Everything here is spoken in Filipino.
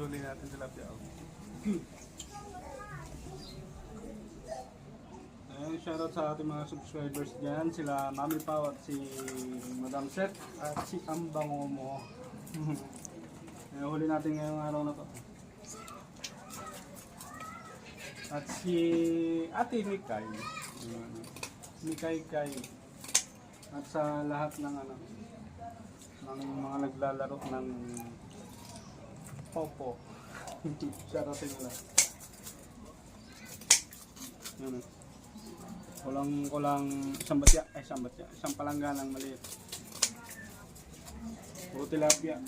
huli natin tilapia. Ayan, shoutout sa ating mga subscribers dyan. Sila Mami Pao at si Madam Seth at si Ambango mo. Ayan, huli natin ngayong araw na to. At si Ate Mikay. Mikay Kay. At sa lahat ng ng mga naglalaro ng Popo. Shoutout sa inyo lahat. Yun. Kulang isang palangganang maliit. Puro tilapia.